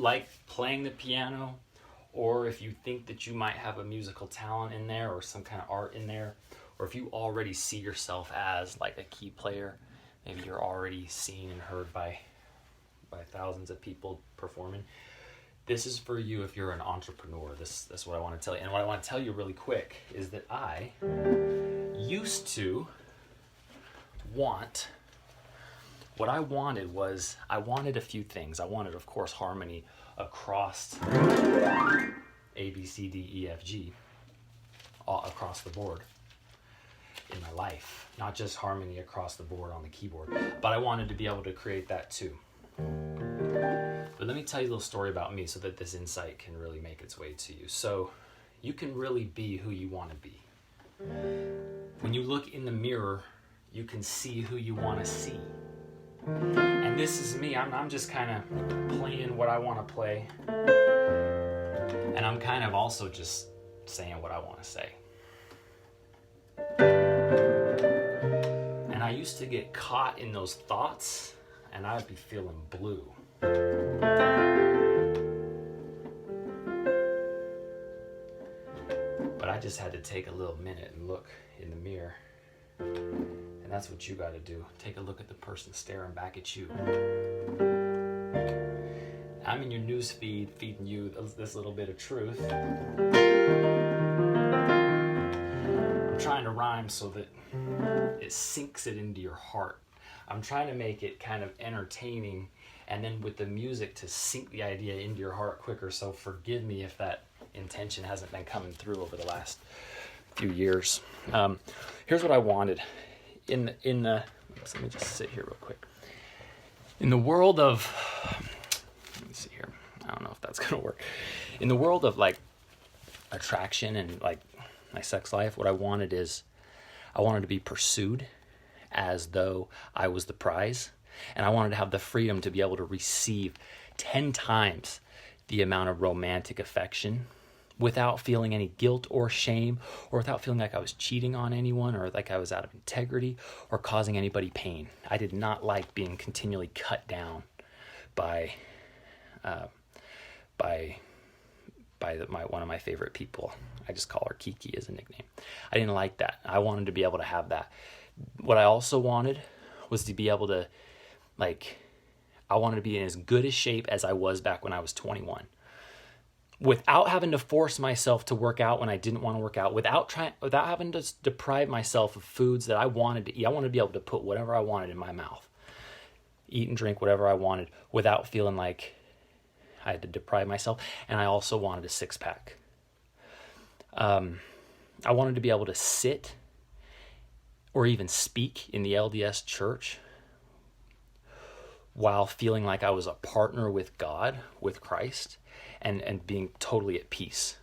like playing the piano, or if you think that you might have a musical talent in there or some kind of art in there, or if you already see yourself as like a key player, maybe you're already seen and heard by thousands of people performing. This is for you if you're an entrepreneur. That's what I want to tell you. And what I want to tell you really quick is that I used to want, what I wanted was, I wanted a few things. I wanted, of course, harmony across A, B, C, D, E, F, G, all across the board in my life. Not just harmony across the board on the keyboard, but I wanted to be able to create that too. But let me tell you a little story about me so that this insight can really make its way to you. So you can really be who you want to be. When you look in the mirror, you can see who you want to see. And this is me. I'm just kind of playing what I want to play. And I'm kind of also just saying what I want to say. And I used to get caught in those thoughts, and I'd be feeling blue. But I just had to take a little minute and look in the mirror. And that's what you got to do. Take a look at the person staring back at you. I'm in your news feed, feeding you this little bit of truth. I'm trying to rhyme so that it sinks it into your heart. I'm trying to make it kind of entertaining, and then with the music to sink the idea into your heart quicker. So forgive me if that intention hasn't been coming through over the last few years. Here's what I wanted. Let me just sit here real quick. In the world of, let me see here. I don't know if that's going to work. In the world of like attraction and like my sex life, what I wanted is I wanted to be pursued as though I was the prize. And I wanted to have the freedom to be able to receive 10 times the amount of romantic affection without feeling any guilt or shame, or without feeling like I was cheating on anyone, or like I was out of integrity, or causing anybody pain. I did not like being continually cut down by one of my favorite people. I just call her Kiki as a nickname. I didn't like that. I wanted to be able to have that. What I also wanted was to be able to, I wanted to be in as good a shape as I was back when I was 21. Without having to force myself to work out when I didn't want to work out, without having to deprive myself of foods that I wanted to eat. I wanted to be able to put whatever I wanted in my mouth, eat and drink whatever I wanted, without feeling like I had to deprive myself. And I also wanted a six-pack. I wanted to be able to sit or even speak in the LDS church while feeling like I was a partner with God, with Christ, and being totally at peace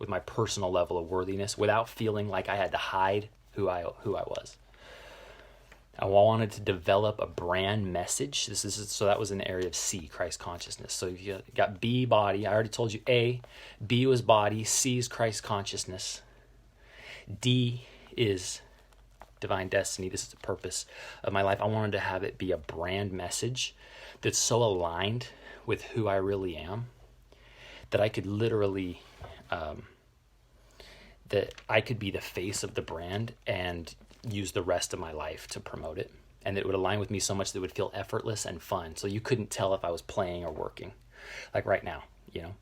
with my personal level of worthiness without feeling like I had to hide who I was. I wanted to develop a brand message. So that was in the area of C, Christ consciousness. So you got B, body. I already told you A. B was body. C is Christ consciousness. D is divine destiny. This is the purpose of my life. I wanted to have it be a brand message that's so aligned with who I really am that I could literally, that I could be the face of the brand and use the rest of my life to promote it. And it would align with me so much that it would feel effortless and fun. So you couldn't tell if I was playing or working, like right now, you know.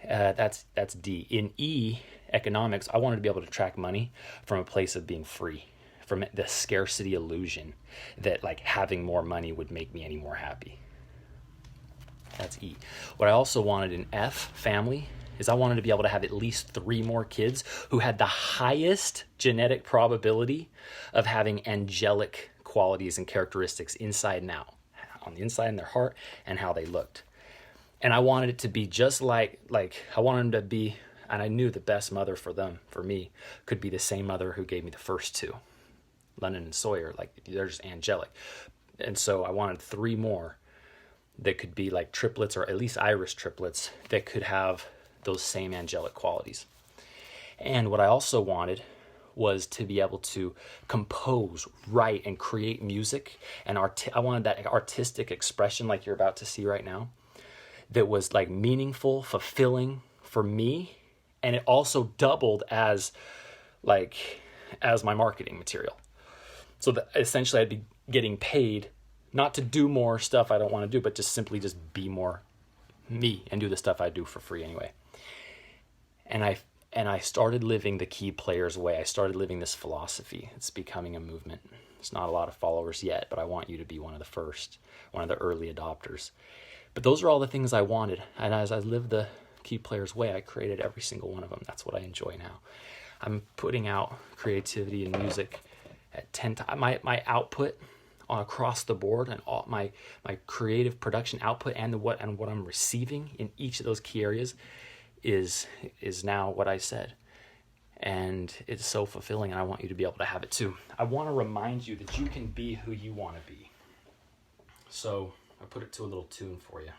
That's D. In E, economics, I wanted to be able to track money from a place of being free, from the scarcity illusion that like having more money would make me any more happy. That's E. What I also wanted in F, family, is I wanted to be able to have at least 3 more kids who had the highest genetic probability of having angelic qualities and characteristics inside and out, on the inside in their heart and how they looked. And I wanted it to be just like I wanted them to be, and I knew the best mother for me, could be the same mother who gave me the first 2, Lennon and Sawyer. Like, they're just angelic. And so I wanted 3 more that could be like triplets, or at least Irish triplets, that could have those same angelic qualities. And what I also wanted was to be able to compose, write, and create music. And I wanted that artistic expression like you're about to see right now, that was like meaningful, fulfilling for me. And it also doubled as my marketing material. So that essentially I'd be getting paid not to do more stuff I don't want to do, but simply be more me and do the stuff I do for free anyway. And I started living the Keyplayer's way. I started living this philosophy. It's becoming a movement. It's not a lot of followers yet, but I want you to be one of the first, one of the early adopters. But those are all the things I wanted. And as I lived the Keyplayer's way, I created every single one of them. That's what I enjoy now. I'm putting out creativity and music at 10 times. My output across the board, and all my creative production output and what I'm receiving in each of those key areas is now what I said. And it's so fulfilling, and I want you to be able to have it too. I want to remind you that you can be who you want to be. So I put it to a little tune for you.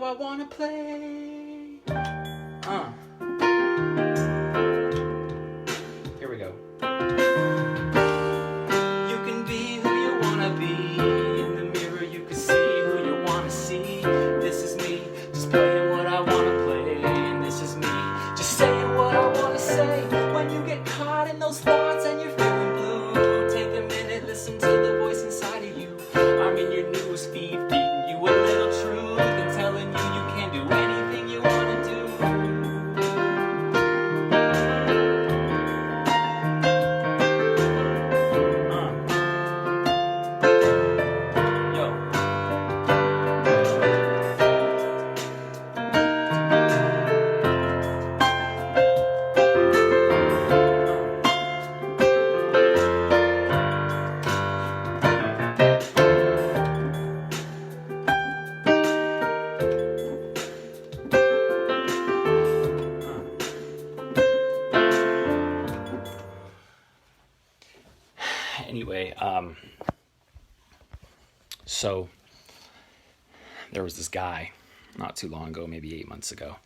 I wanna play. Here we go. You can be who you wanna be. In the mirror you can see who you wanna see. This is me, just playing what I wanna play. And this is me, just saying what I wanna say. When you get caught in those thoughts and you're feeling blue, take a minute, listen to the voice inside of you. I'm in your news feed, feeding you a little truth and telling you you can do anything you wanna do. Anyway, so there was this guy not too long ago, maybe 8 months ago,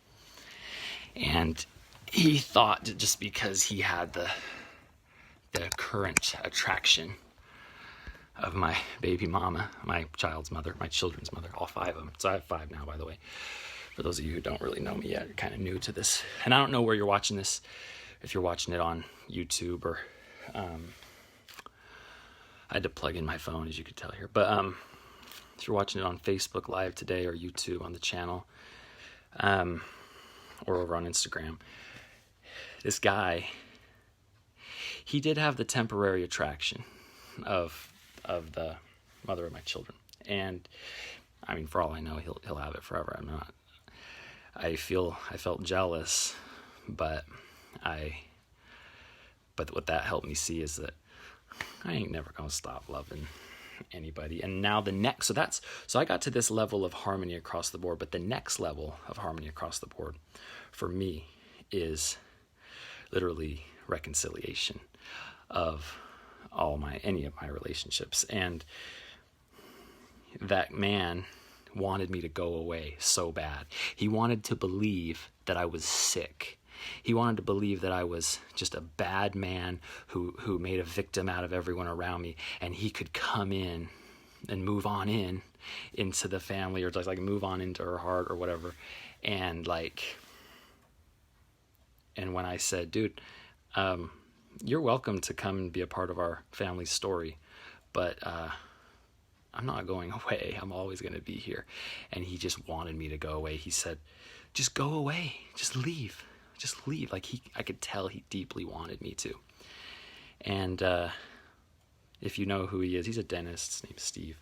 and he thought that just because he had the current attraction of my baby mama, my child's mother, my children's mother, all 5 of them. So I have 5 now, by the way. For those of you who don't really know me yet, you're kind of new to this. And I don't know where you're watching this, if you're watching it on YouTube or... I had to plug in my phone, as you could tell here. But if you're watching it on Facebook Live today or YouTube on the channel, or over on Instagram, this guy, he did have the temporary attraction of the mother of my children. And I mean, for all I know, he'll have it forever. I'm not. I felt jealous, but what that helped me see is that I ain't never gonna stop loving anybody. And now so I got to this level of harmony across the board, but the next level of harmony across the board for me is literally reconciliation of any of my relationships. And that man wanted me to go away so bad. He wanted to believe that I was sick. He wanted to believe that I was just a bad man who made a victim out of everyone around me, and he could come in and move on into the family, or just like move on into her heart or whatever. And when I said, dude, you're welcome to come and be a part of our family story, but I'm not going away. I'm always going to be here. And he just wanted me to go away. He said, just go away. Just leave. Just leave. I could tell he deeply wanted me to. And if you know who he is, he's a dentist. His name's Steve.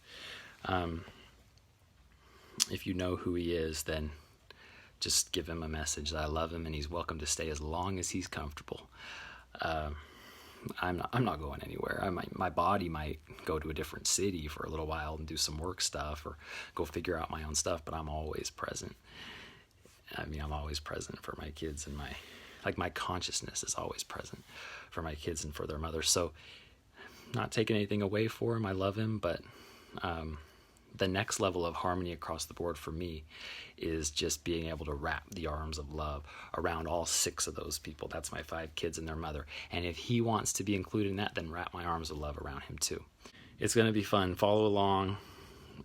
If you know who he is, then just give him a message that I love him and he's welcome to stay as long as he's comfortable. I'm not going anywhere. My body might go to a different city for a little while and do some work stuff or go figure out my own stuff, but I'm always present. I mean, I'm always present for my kids, and my consciousness is always present for my kids and for their mother. So not taking anything away for him. I love him, but the next level of harmony across the board for me is just being able to wrap the arms of love around all 6 of those people. That's my 5 kids and their mother. And if he wants to be included in that, then wrap my arms of love around him too. It's going to be fun. Follow along.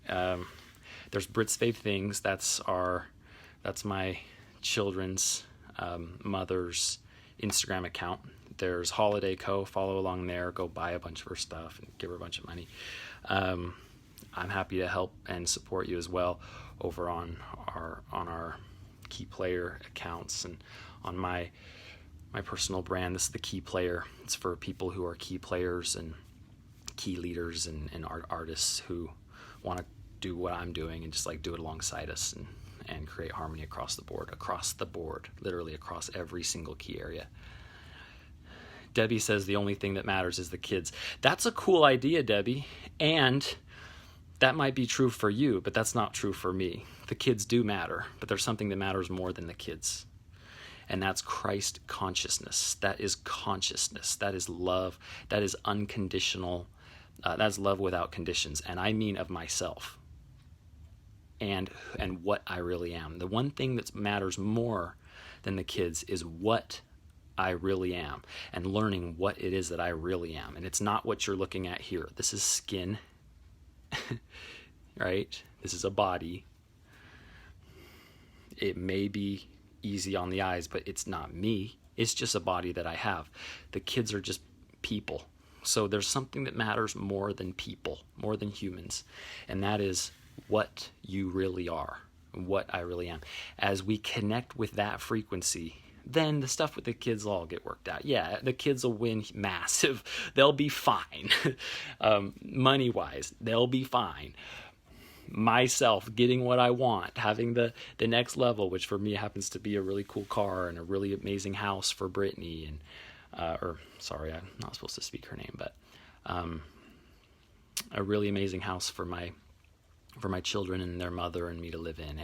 There's Brit's Fave Things. That's my children's mother's Instagram account. There's Holiday Co. Follow along there. Go buy a bunch of her stuff and give her a bunch of money. I'm happy to help and support you as well over on our Keyplayer accounts and on my personal brand. This is the Keyplayer. It's for people who are key players and key leaders and artists who want to do what I'm doing and just like do it alongside us and create harmony across the board, literally across every single key area. Debbie says the only thing that matters is the kids. That's a cool idea, Debbie. And that might be true for you, but that's not true for me. The kids do matter, but there's something that matters more than the kids. And that's Christ consciousness. That is consciousness. That is love. That is unconditional. That's love without conditions. And I mean of myself and what I really am. The one thing that matters more than the kids is what I really am and learning what it is that I really am. And it's not what you're looking at here. This is skin, right? This is a body. It may be easy on the eyes, but it's not me. It's just a body that I have. The kids are just people. So there's something that matters more than people, more than humans. And that is what you really are, what I really am. As we connect with that frequency, then the stuff with the kids will all get worked out. Yeah, the kids will win massive. They'll be fine. Money-wise, they'll be fine. Myself getting what I want, having the next level, which for me happens to be a really cool car and a really amazing house for Brittany, and sorry, I'm not supposed to speak her name, but a really amazing house for my children and their mother and me to live in.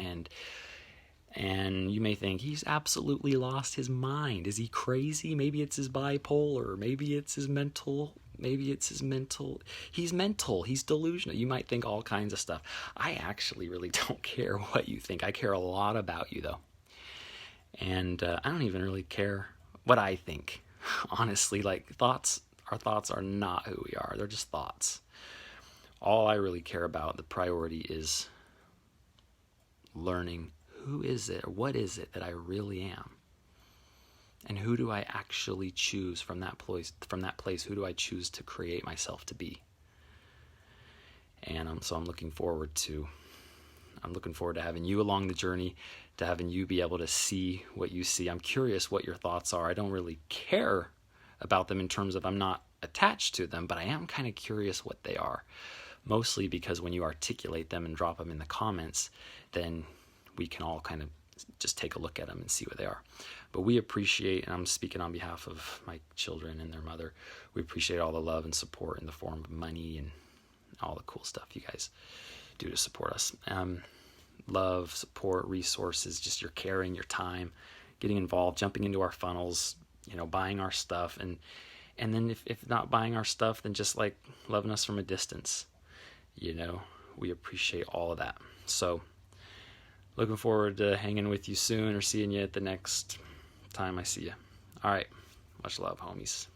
And you may think, he's absolutely lost his mind. Is he crazy? Maybe it's his bipolar. Maybe it's his mental. He's mental. He's delusional. You might think all kinds of stuff. I actually really don't care what you think. I care a lot about you, though. And I don't even really care what I think. Honestly, like our thoughts are not who we are. They're just thoughts. All I really care about, the priority is learning who is it or what is it that I really am? And who do I actually choose from that place? Who do I choose to create myself to be? And so I'm looking forward to having you along the journey, to having you be able to see what you see. I'm curious what your thoughts are. I don't really care about them in terms of I'm not attached to them, but I am kind of curious what they are. Mostly because when you articulate them and drop them in the comments, then we can all kind of just take a look at them and see what they are. But we appreciate, and I'm speaking on behalf of my children and their mother, we appreciate all the love and support in the form of money and all the cool stuff you guys do to support us. Love, support, resources, just your caring, your time, getting involved, jumping into our funnels, buying our stuff. And then if not buying our stuff, then just like loving us from a distance. We appreciate all of that. So looking forward to hanging with you soon or seeing you at the next time I see you. All right. Much love, homies.